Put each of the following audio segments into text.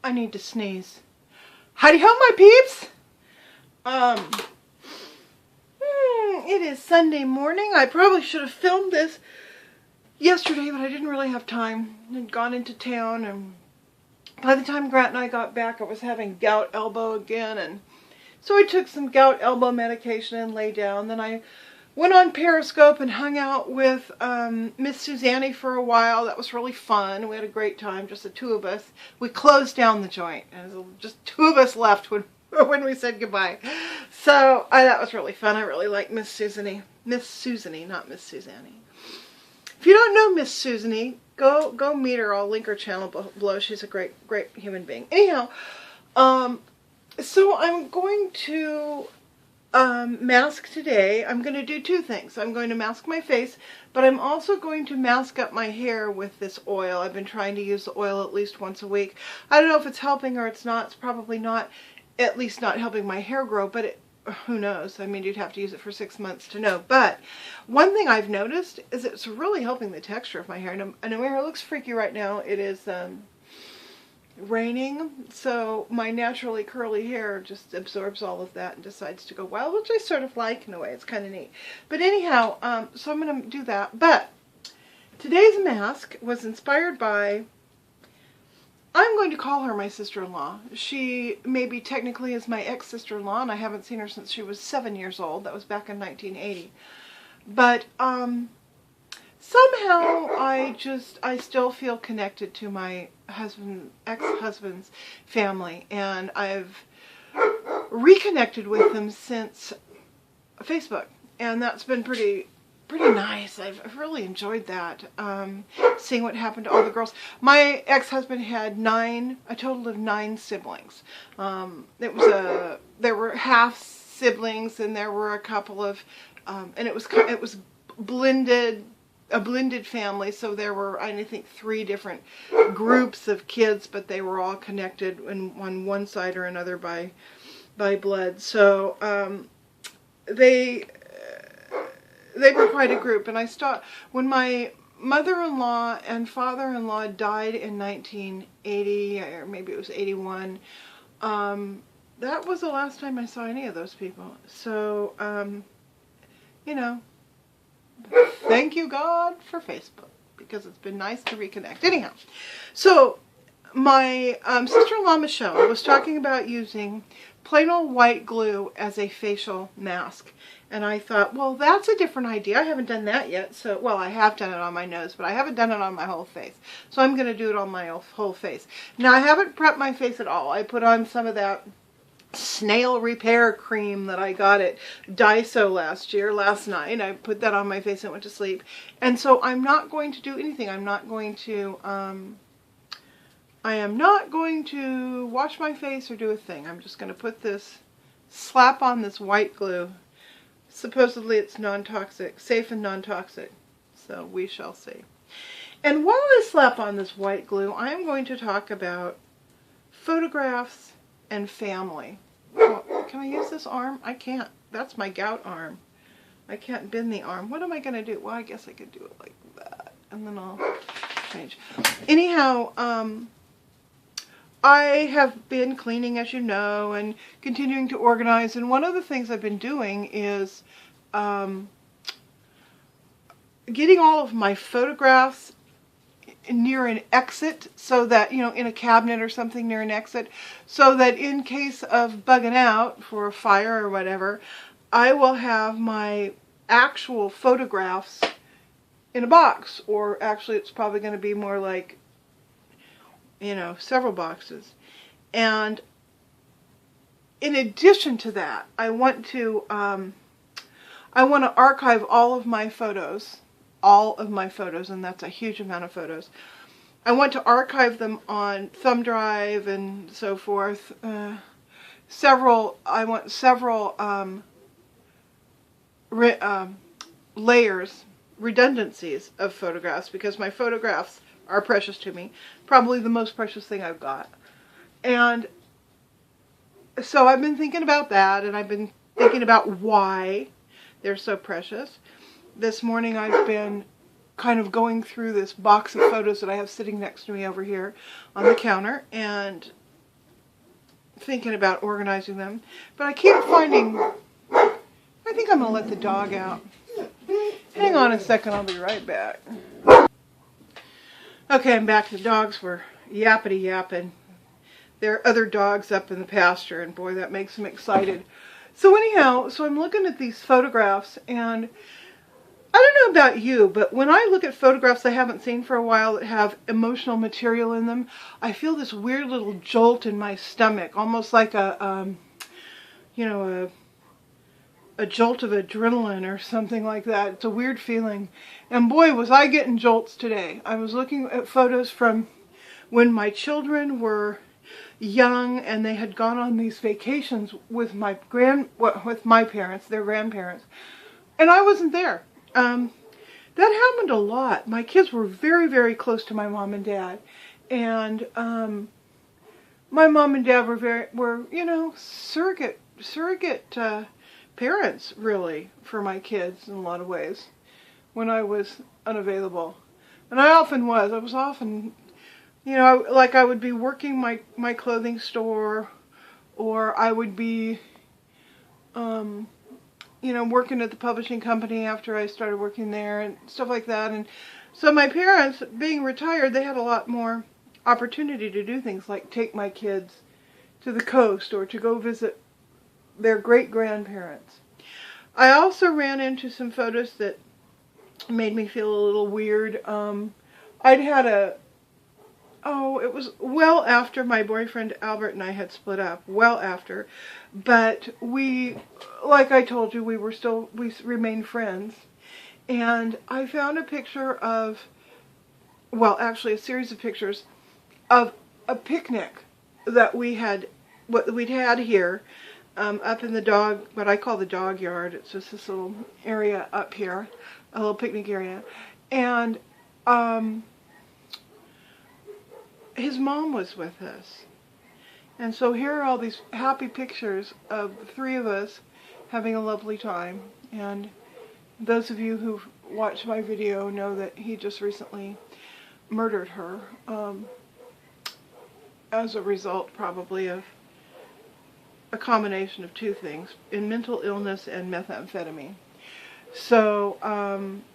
I need to sneeze. Howdy ho, my peeps! It is Sunday morning. I probably should have filmed this yesterday, but I didn't really have time. I had gone into town, and by the time Grant and I got back, I was having gout elbow again, and so I took some gout elbow medication and lay down. Then I went on Periscope and hung out with Miss Suzanne for a while. That was really fun. We had a great time, just the two of us. We closed down the joint, and there was just two of us left when we said goodbye. So that was really fun. I really like Miss Suzanne. Miss Suzanne, not Miss Suzanne. If you don't know Miss Suzanne, go meet her. I'll link her channel below. She's a great human being. Anyhow, so I'm going to mask today. I'm going to do two things. I'm going to mask my face, but I'm also going to mask up my hair with this oil. I've been trying to use the oil at least once a week. I don't know if it's helping or it's not. It's probably not, at least not helping my hair grow, but who knows? I mean, you'd have to use it for 6 months to know. But one thing I've noticed is it's really helping the texture of my hair. And my hair looks freaky right now. It is raining, so my naturally curly hair just absorbs all of that and decides to go wild, which I sort of like in a way. It's kind of neat. But anyhow, so I'm going to do that. But today's mask was inspired by, I'm going to call her my sister-in-law. She maybe technically is my ex-sister-in-law, and I haven't seen her since she was 7 years old. That was back in 1980. But somehow I still feel connected to my ex-husband's family, and I've reconnected with them since Facebook, and that's been pretty nice. I've really enjoyed that, seeing what happened to all the girls. My ex-husband had a total of 9 siblings. There were half siblings, and there were a couple of, and it was a blended family, so there were, I think, 3 different groups of kids, but they were all connected on one side or another by blood. So they were quite a group, and when my mother-in-law and father-in-law died in 1980, or maybe it was 81, that was the last time I saw any of those people. So, you know, thank you, God, for Facebook, because it's been nice to reconnect. Anyhow, so my sister-in-law, Michelle, was talking about using plain old white glue as a facial mask. And I thought, well, that's a different idea. I haven't done that yet. So, well, I have done it on my nose, but I haven't done it on my whole face. So I'm going to do it on my whole face. Now, I haven't prepped my face at all. I put on some of that snail repair cream that I got at Daiso last night. I put that on my face and went to sleep. And so I'm not going to do anything. I am not going to wash my face or do a thing. I'm just going to slap on this white glue. Supposedly it's non-toxic, safe and non-toxic. So we shall see. And while I slap on this white glue, I am going to talk about photographs and family. Oh, can I use this arm? I can't. That's my gout arm. I can't bend the arm. What am I going to do? Well, I guess I could do it like that. And then I'll change. Anyhow, I have been cleaning, as you know, and continuing to organize. And one of the things I've been doing is getting all of my photographs near an exit, so that, you know, in a cabinet or something near an exit, so that in case of bugging out for a fire or whatever, I will have my actual photographs in a box. Or actually, it's probably going to be more like, you know, several boxes. And in addition to that, I want to archive all of my photos, and that's a huge amount of photos. I want to archive them on thumb drive and so forth. I want several layers, redundancies of photographs, because my photographs are precious to me. Probably the most precious thing I've got. And so I've been thinking about that, and I've been thinking about why they're so precious. This morning I've been kind of going through this box of photos that I have sitting next to me over here on the counter, and thinking about organizing them. But I keep finding, I think I'm going to let the dog out. Hang on a second, I'll be right back. Okay, I'm back. The dogs were yappity yapping. There are other dogs up in the pasture, and boy, that makes them excited. So anyhow, I'm looking at these photographs, and I don't know about you, but when I look at photographs I haven't seen for a while that have emotional material in them, I feel this weird little jolt in my stomach, almost like a jolt of adrenaline or something like that. It's a weird feeling. And boy, was I getting jolts today. I was looking at photos from when my children were young and they had gone on these vacations with my parents, their grandparents, and I wasn't there. That happened a lot. My kids were very, very close to my mom and dad, and my mom and dad were surrogate parents, really, for my kids in a lot of ways when I was unavailable. And I often was. I was often, like I would be working my clothing store, or I would be, working at the publishing company after I started working there and stuff like that. And so my parents, being retired, they had a lot more opportunity to do things like take my kids to the coast or to go visit their great-grandparents. I also ran into some photos that made me feel a little weird. It was well after my boyfriend Albert and I had split up, well after, but we, like I told you, we remained friends, and I found a picture of, actually a series of pictures of a picnic that we'd had here, up in what I call the dog yard. It's just this little area up here, a little picnic area, and his mom was with us. And so here are all these happy pictures of the three of us having a lovely time. And those of you who've watched my video know that he just recently murdered her, as a result probably of a combination of two things, in mental illness and methamphetamine. So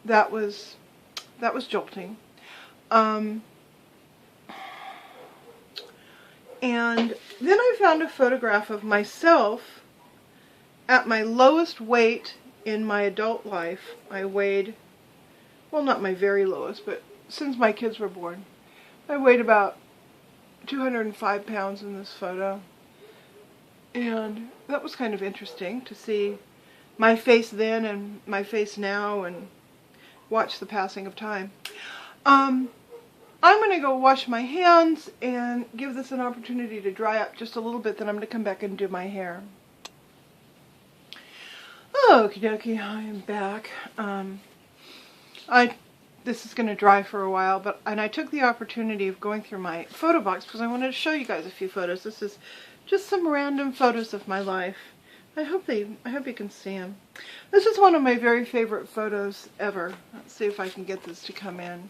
that was jolting. And then I found a photograph of myself at my lowest weight in my adult life. I weighed, well, not my very lowest, but since my kids were born, I weighed about 205 pounds in this photo. And that was kind of interesting to see my face then and my face now and watch the passing of time. I'm going to go wash my hands and give this an opportunity to dry up just a little bit, then I'm going to come back and do my hair. Okie dokie, I am back. This is going to dry for a while, and I took the opportunity of going through my photo box because I wanted to show you guys a few photos. This is just some random photos of my life. I hope you can see them. This is one of my very favorite photos ever. Let's see if I can get this to come in.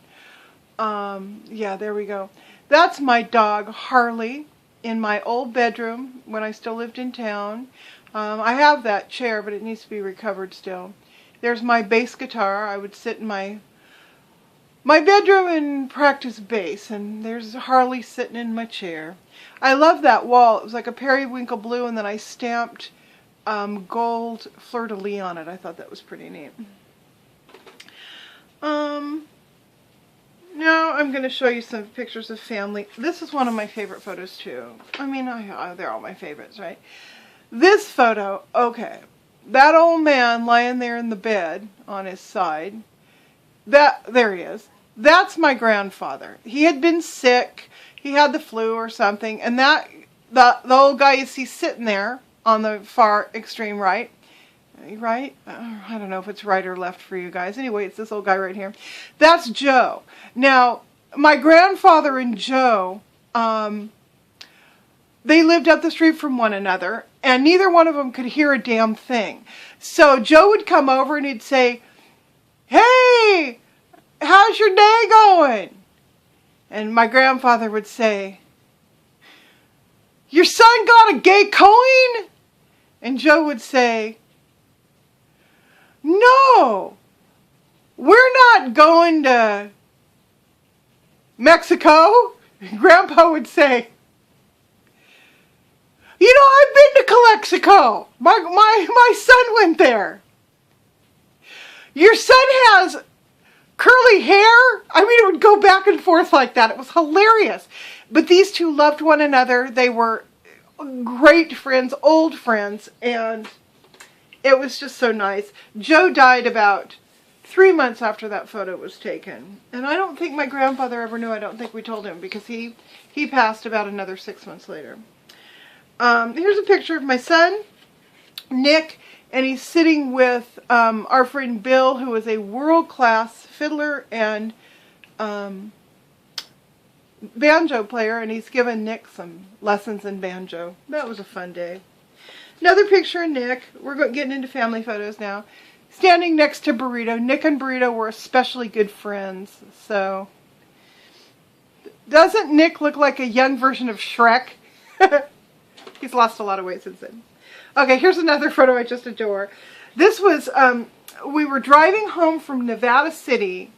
Yeah, there we go. That's my dog, Harley, in my old bedroom when I still lived in town. I have that chair, but it needs to be recovered still. There's my bass guitar. I would sit in my bedroom and practice bass, and there's Harley sitting in my chair. I love that wall. It was like a periwinkle blue, and then I stamped gold fleur-de-lis on it. I thought that was pretty neat. Now I'm going to show you some pictures of family. This is one of my favorite photos too. I mean, they're all my favorites, right? This photo, okay. That old man lying there in the bed on his side. There he is. That's my grandfather. He had been sick. He had the flu or something. And the old guy you see sitting there on the far extreme right. Right? I don't know if it's right or left for you guys. Anyway, it's this old guy right here. That's Joe. Now, my grandfather and Joe, they lived up the street from one another, and neither one of them could hear a damn thing. So Joe would come over and he'd say, "Hey, how's your day going?" And my grandfather would say, your son got a gay coin? And Joe would say, no, we're not going to Mexico. Grandpa would say, you know, I've been to Calexico. My son went there. Your son has curly hair. I mean, it would go back and forth like that. It was hilarious. But these two loved one another. They were great friends, old friends, and it was just so nice. Joe died about 3 months after that photo was taken. And I don't think my grandfather ever knew. I don't think we told him, because he passed about another 6 months later. Here's a picture of my son, Nick, and he's sitting with our friend Bill, who is a world-class fiddler and banjo player, and he's given Nick some lessons in banjo. That was a fun day. Another picture of Nick. We're getting into family photos now. Standing next to Burrito. Nick and Burrito were especially good friends. So, doesn't Nick look like a young version of Shrek? He's lost a lot of weight since then. Okay, here's another photo I just adore. This was, we were driving home from Nevada City,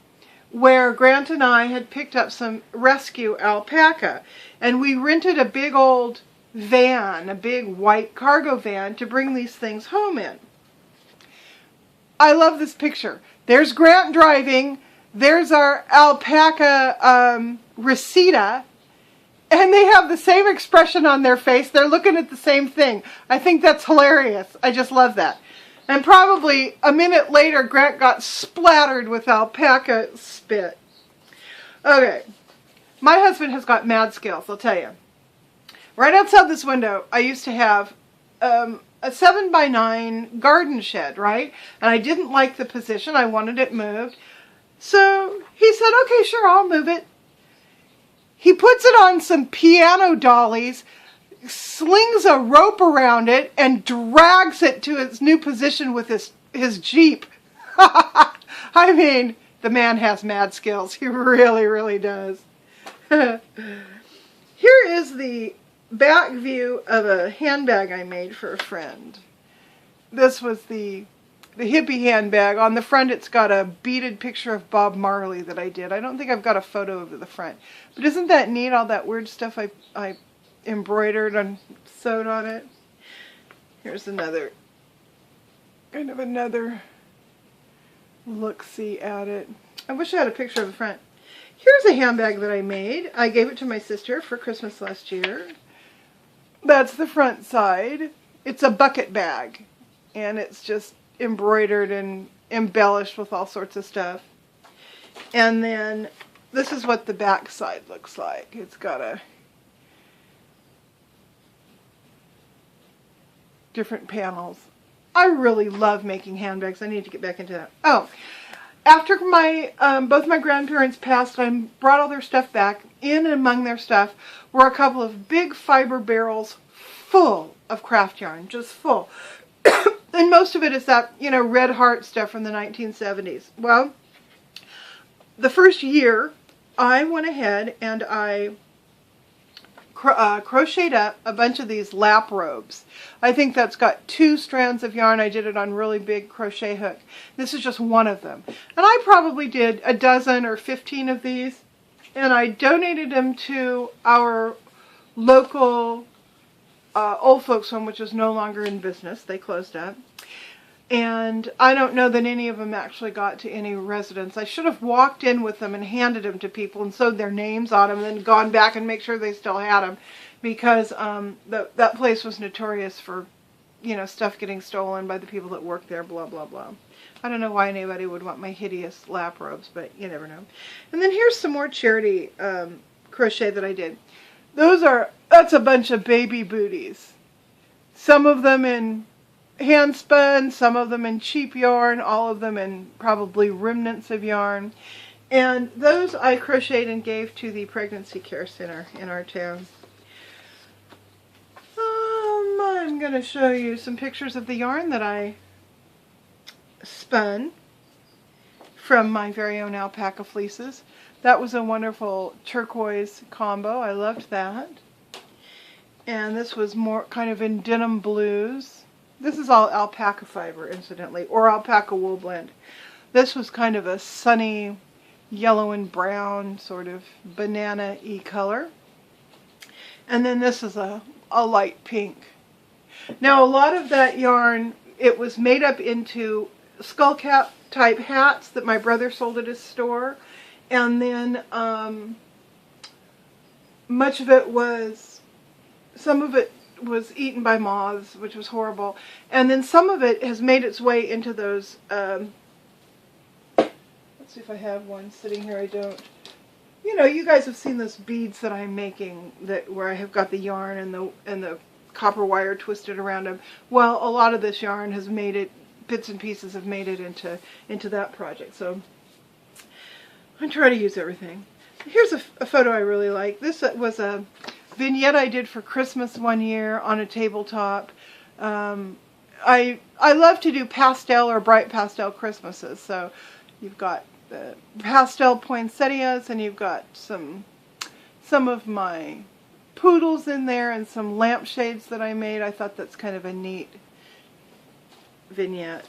where Grant and I had picked up some rescue alpaca. And we rented a big old van, a big white cargo van, to bring these things home in. I love this picture. There's Grant driving. There's our alpaca, Resita. And they have the same expression on their face. They're looking at the same thing. I think that's hilarious. I just love that. And probably a minute later, Grant got splattered with alpaca spit. Okay. My husband has got mad skills, I'll tell you. Right outside this window, I used to have a 7x9 garden shed, right? And I didn't like the position. I wanted it moved. So he said, okay, sure, I'll move it. He puts it on some piano dollies, slings a rope around it, and drags it to its new position with his Jeep. I mean, the man has mad skills. He really, really does. Here is the back view of a handbag I made for a friend. This was the hippie handbag. On the front, it's got a beaded picture of Bob Marley that I did. I don't think I've got a photo of the front. But isn't that neat, all that weird stuff I embroidered and sewed on it? Here's another look-see at it. I wish I had a picture of the front. Here's a handbag that I made. I gave it to my sister for Christmas last year. That's the front side. It's a bucket bag. And it's just embroidered and embellished with all sorts of stuff. And then this is what the back side looks like. It's got a different panels. I really love making handbags. I need to get back into that. Oh, after both my grandparents passed, I brought all their stuff back. In and among their stuff were a couple of big fiber barrels full of craft yarn, just full. And most of it is that, you know, Red Heart stuff from the 1970s. Well, the first year, I went ahead and I crocheted up a bunch of these lap robes. I think that's got 2 strands of yarn. I did it on really big crochet hook. This is just one of them. And I probably did a dozen or 15 of these. And I donated them to our local old folks home, which is no longer in business. They closed up. And I don't know that any of them actually got to any residents. I should have walked in with them and handed them to people and sewed their names on them and then gone back and make sure they still had them, because that place was notorious for, you know, stuff getting stolen by the people that worked there, blah, blah, blah. I don't know why anybody would want my hideous lap robes, but you never know. And then here's some more charity crochet that I did. That's a bunch of baby booties. Some of them in hand spun, some of them in cheap yarn, all of them in probably remnants of yarn. And those I crocheted and gave to the pregnancy care center in our town. I'm going to show you some pictures of the yarn that I spun from my very own alpaca fleeces. That was a wonderful turquoise combo. I loved that. And this was more kind of in denim blues. This is all alpaca fiber, incidentally, or alpaca wool blend. This was kind of a sunny yellow and brown sort of banana-y color. And then this is a light pink. Now a lot of that yarn, it was made up into skull cap type hats that my brother sold at his store. And then much of it was, some of it was eaten by moths, which was horrible. And then some of it has made its way into those, let's see if I have one sitting here. I don't. You know, you guys have seen those beads that I'm making, that where I have got the yarn and the copper wire twisted around them. Well, a lot of this yarn has made it, bits and pieces have made it into that project. So I try to use everything. Here's a photo I really like. This was a vignette I did for Christmas one year on a tabletop. I love to do pastel or bright pastel Christmases. So you've got the pastel poinsettias, and you've got some of my poodles in there and some lampshades that I made. I thought that's kind of a neat vignette.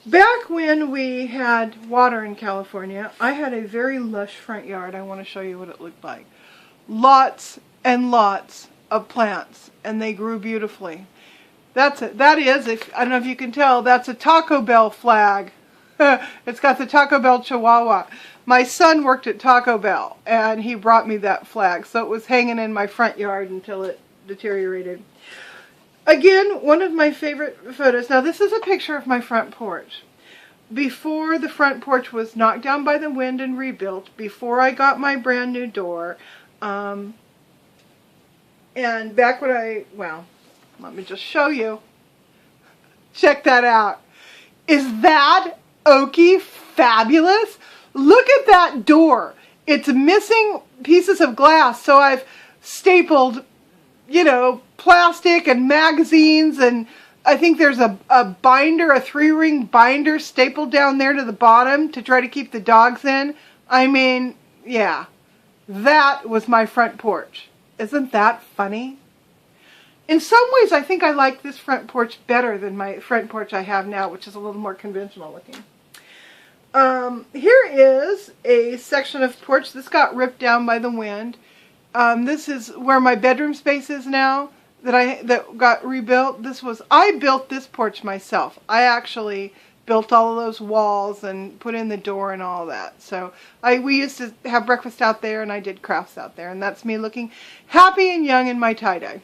Back when we had water in California, I had a very lush front yard. I want to show you what it looked like. Lots and lots of plants, and they grew beautifully. That is, I don't know if you can tell, that's a Taco Bell flag. It's got the Taco Bell Chihuahua. My son worked at Taco Bell, and he brought me that flag, so it was hanging in my front yard until it deteriorated. Again, one of my favorite photos. Now, this is a picture of my front porch. Before the front porch was knocked down by the wind and rebuilt, before I got my brand new door, and back when well, let me just show you. Check that out. Is that oaky fabulous? Look at that door. It's missing pieces of glass, so I've stapled, you know, plastic and magazines, and I think there's a binder, a 3-ring binder stapled down there to the bottom to try to keep the dogs in. I mean, yeah, that was my front porch. Isn't that funny? In some ways, I think I like this front porch better than my front porch I have now, which is a little more conventional looking. Here is a section of porch. This got ripped down by the wind. This is where my bedroom space is now that got rebuilt. I built this porch myself. I actually built all of those walls and put in the door and all that. So we used to have breakfast out there, and I did crafts out there, and that's me looking happy and young in my tie-dye.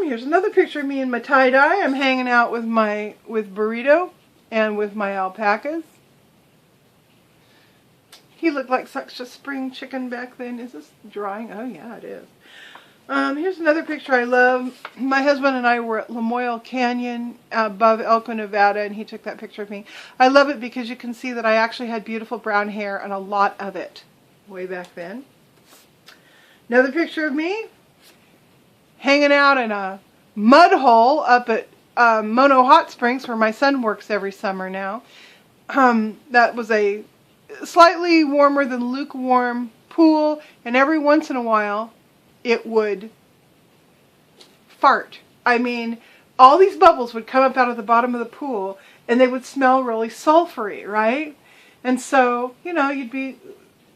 Here's another picture of me in my tie-dye. I'm hanging out with Burrito and with my alpacas. He looked like such a spring chicken back then. Is this drying? Oh yeah, it is. Here's another picture I love. My husband and I were at Lamoille Canyon above Elko, Nevada, and he took that picture of me. I love it because you can see that I actually had beautiful brown hair, and a lot of it way back then. Another picture of me hanging out in a mud hole up at Mono Hot Springs, where my son works every summer now. That was a slightly warmer than lukewarm pool, and every once in a while it would fart. I mean, all these bubbles would come up out of the bottom of the pool, and they would smell really sulfury, right? And so, you know, you'd be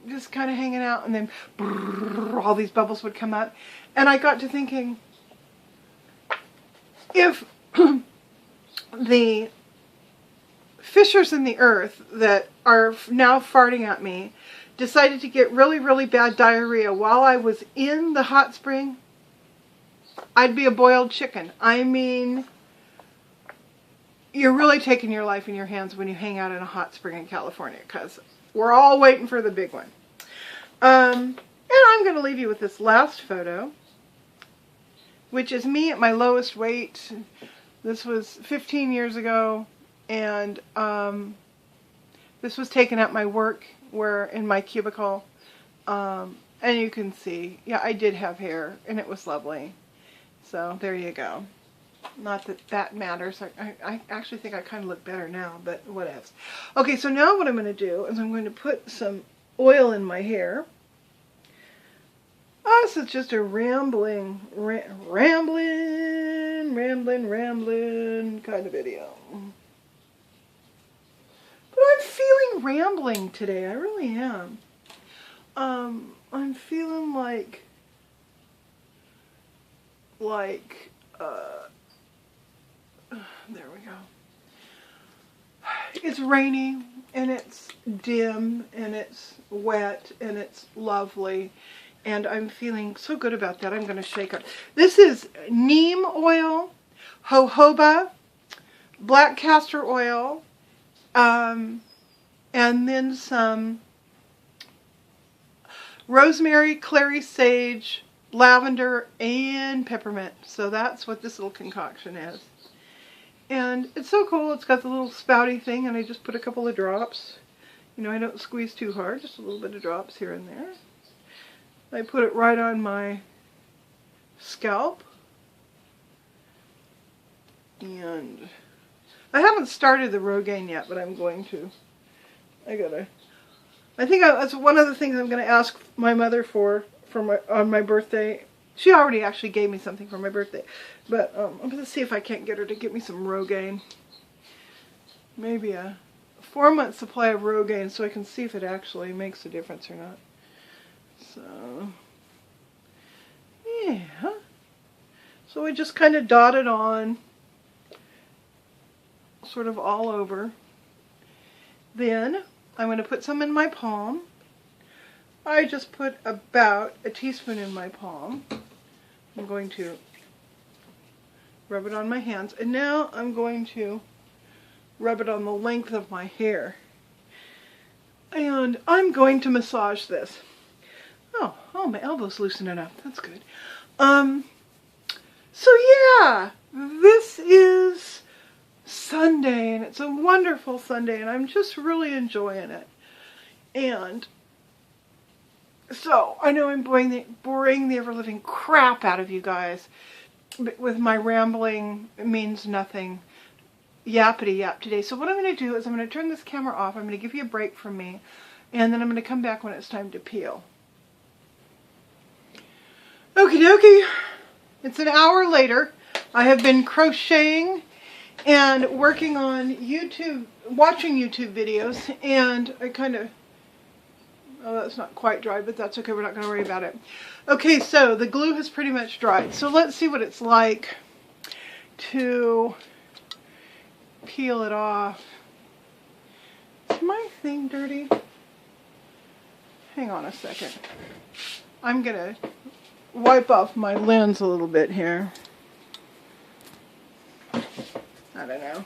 just kind of hanging out, and then brrr, all these bubbles would come up. And I got to thinking, if the fissures in the earth that are now farting at me decided to get really, really bad diarrhea while I was in the hot spring, I'd be a boiled chicken. I mean, you're really taking your life in your hands when you hang out in a hot spring in California, because we're all waiting for the big one. And I'm going to leave you with this last photo, which is me at my lowest weight. This was 15 years ago, and this was taken at my work, in my cubicle, and you can see, yeah, I did have hair, and it was lovely. So there you go. Not that that matters. I actually think I kind of look better now, but whatevs. Okay, so now what I'm going to do is I'm going to put some oil in my hair. Us, it's just a rambling kind of video. But I'm feeling rambling today. I really am. I'm feeling like, there we go. It's rainy, and it's dim, and it's wet, and it's lovely. And I'm feeling so good about that. I'm going to shake it. This is neem oil, jojoba, black castor oil, and then some rosemary, clary sage, lavender, and peppermint. So that's what this little concoction is. And it's so cool. It's got the little spouty thing, and I just put a couple of drops. You know, I don't squeeze too hard, just a little bit of drops here and there. I put it right on my scalp. And I haven't started the Rogaine yet, but I'm going to. I think that's one of the things I'm going to ask my mother on my birthday. She already actually gave me something for my birthday, but I'm going to see if I can't get her to get me some Rogaine. Maybe a 4-month supply of Rogaine, so I can see if it actually makes a difference or not. So, yeah. So I just kind of dot it on, sort of all over. Then I'm going to put some in my palm. I just put about a teaspoon in my palm. I'm going to rub it on my hands. And now I'm going to rub it on the length of my hair. And I'm going to massage this. Oh, my elbow's loosening up. That's good. So yeah, this is Sunday, and it's a wonderful Sunday, and I'm just really enjoying it. And so I know I'm boring the ever-living crap out of you guys, but with my rambling, it means nothing, yappity yap today. So what I'm going to do is I'm going to turn this camera off. I'm going to give you a break from me, and then I'm going to come back when it's time to peel. Okie dokie. It's an hour later. I have been crocheting and working on YouTube, watching YouTube videos, and I kind of, oh, that's not quite dry, but that's okay. We're not going to worry about it. Okay, so the glue has pretty much dried. So let's see what it's like to peel it off. Is my thing dirty? Hang on a second. I'm going to wipe off my lens a little bit here. I don't know.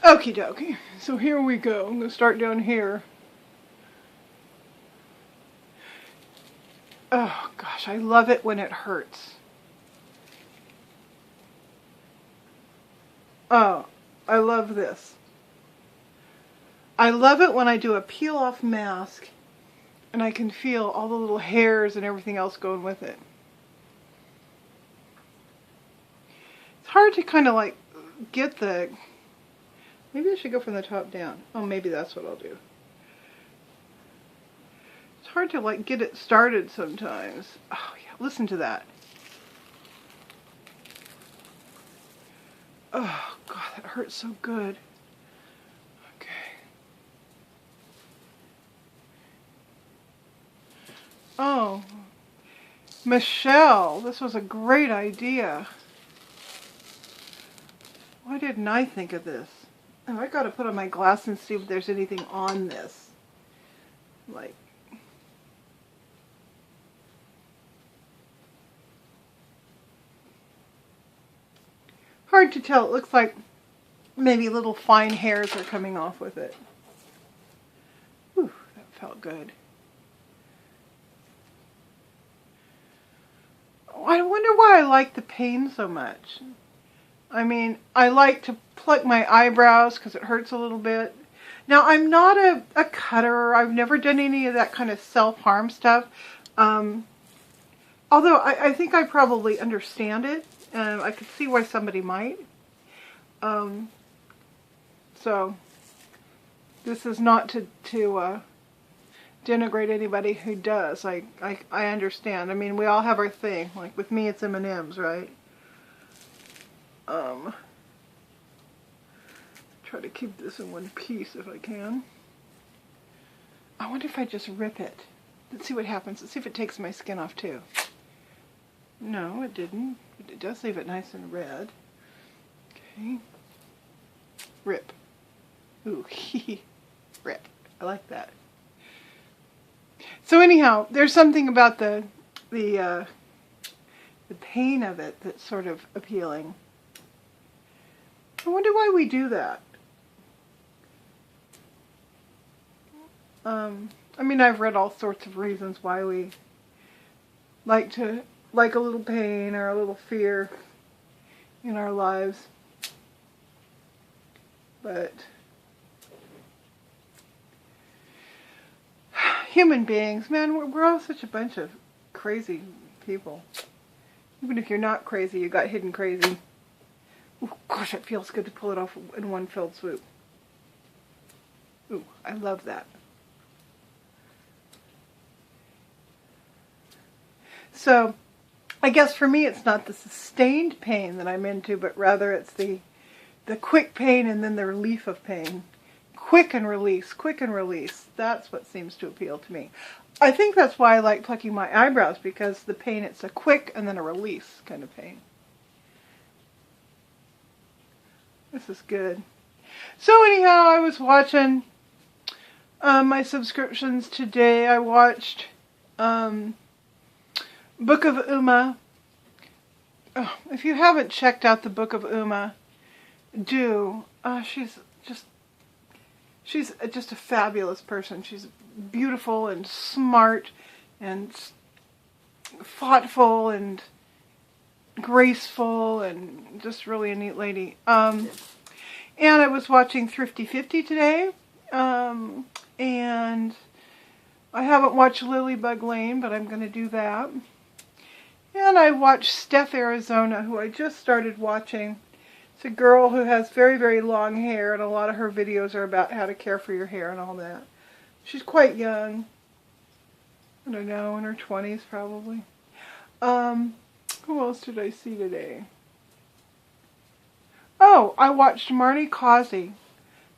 Okie dokie. So here we go. I'm going to start down here. Oh gosh, I love it when it hurts. Oh, I love this. I love it when I do a peel off mask and I can feel all the little hairs and everything else going with it. It's hard to kind of like get the, maybe I should go from the top down. Oh, maybe that's what I'll do. It's hard to like get it started sometimes. Oh yeah, listen to that. Oh God, that hurts so good. Okay. Oh, Michelle, this was a great idea. Why didn't I think of this? Oh, I gotta put on my glasses and see if there's anything on this. Like, hard to tell. It looks like maybe little fine hairs are coming off with it. Whew, that felt good. Oh, I wonder why I like the pain so much. I mean, I like to pluck my eyebrows because it hurts a little bit. Now, I'm not a cutter. I've never done any of that kind of self-harm stuff. Although I think I probably understand it. I could see why somebody might. So, this is not to denigrate anybody who does. I understand. I mean, we all have our thing. Like with me, it's M&Ms, right? Try to keep this in one piece if I can. I wonder if I just rip it. Let's see what happens. Let's see if it takes my skin off too. No, it didn't. But it does leave it nice and red. Okay. Rip. Ooh, rip. I like that. So anyhow, there's something about the pain of it that's sort of appealing. I wonder why we do that. I mean, I've read all sorts of reasons why we like a little pain or a little fear in our lives. But human beings, man, we're all such a bunch of crazy people. Even if you're not crazy, you got hidden crazy. Ooh, gosh, it feels good to pull it off in one fell swoop. Ooh, I love that. So, I guess for me it's not the sustained pain that I'm into, but rather it's the quick pain and then the relief of pain. Quick and release, quick and release. That's what seems to appeal to me. I think that's why I like plucking my eyebrows, because the pain, it's a quick and then a release kind of pain. This is good. So anyhow, I was watching my subscriptions today. I watched Book of Uma. Oh, if you haven't checked out the Book of Uma, do. She's just a fabulous person. She's beautiful and smart and thoughtful and graceful and just really a neat lady. And I was watching Thrifty 50 today. And I haven't watched Lilybug Lane, but I'm going to do that. And I watched Steph Arizona, who I just started watching. It's a girl who has very, very long hair, and a lot of her videos are about how to care for your hair and all that. She's quite young. I don't know, in her 20s probably. Who else did I see today? Oh, I watched Marnie Causey.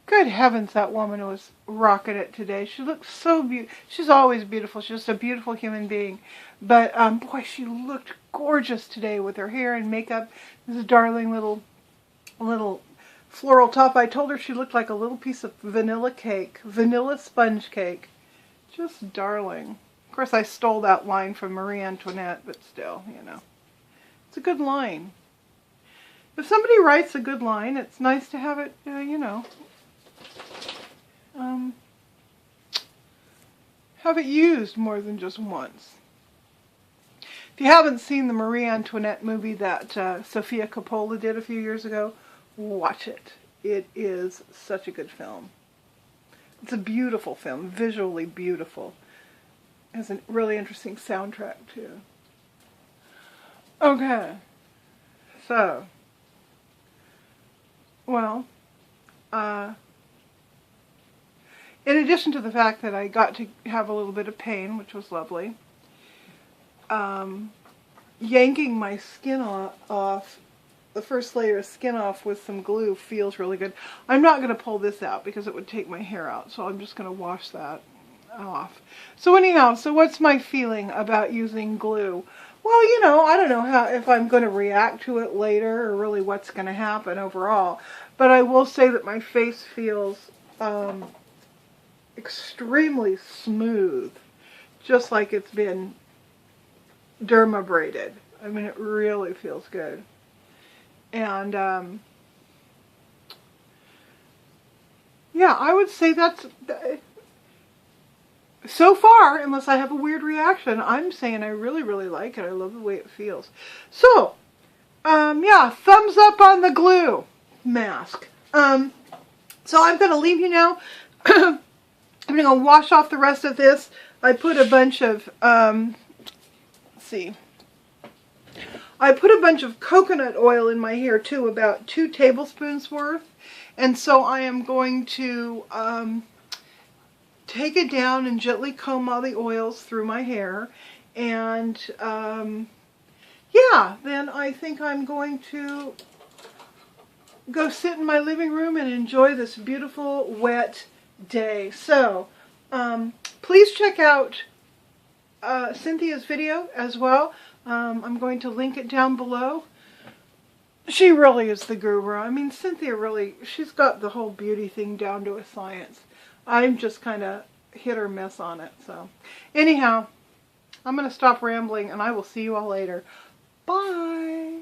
Good heavens, that woman was rocking it today. She looks so beautiful. She's always beautiful. She's just a beautiful human being. But, boy, she looked gorgeous today with her hair and makeup. This darling little floral top. I told her she looked like a little piece of vanilla cake. Vanilla sponge cake. Just darling. Of course, I stole that line from Marie Antoinette, but still, you know. It's a good line. If somebody writes a good line, it's nice to have it, you know, have it used more than just once. If you haven't seen the Marie Antoinette movie that Sofia Coppola did a few years ago, watch it. It is such a good film. It's a beautiful film, visually beautiful. It has a really interesting soundtrack too. Okay, so, well, in addition to the fact that I got to have a little bit of pain, which was lovely, yanking my skin off, the first layer of skin off with some glue feels really good. I'm not going to pull this out because it would take my hair out, so I'm just going to wash that off. So anyhow, so what's my feeling about using glue? Well, you know, I don't know if I'm going to react to it later or really what's going to happen overall, but I will say that my face feels extremely smooth, just like it's been dermabrated. I mean, it really feels good. And yeah, I would say that's so far, unless I have a weird reaction, I'm saying I really, really like it. I love the way it feels. So, yeah, thumbs up on the glue mask. So I'm going to leave you now. I'm going to wash off the rest of this. I put a bunch of, let's see. I put a bunch of coconut oil in my hair too, about 2 tablespoons worth. And so I am going to take it down and gently comb all the oils through my hair. And yeah, then I think I'm going to go sit in my living room and enjoy this beautiful wet day. So please check out Cynthia's video as well. I'm going to link it down below. She really is the guru. I mean, Cynthia really, she's got the whole beauty thing down to a science. I'm just kind of hit or miss on it. So anyhow, I'm going to stop rambling and I will see you all later. Bye.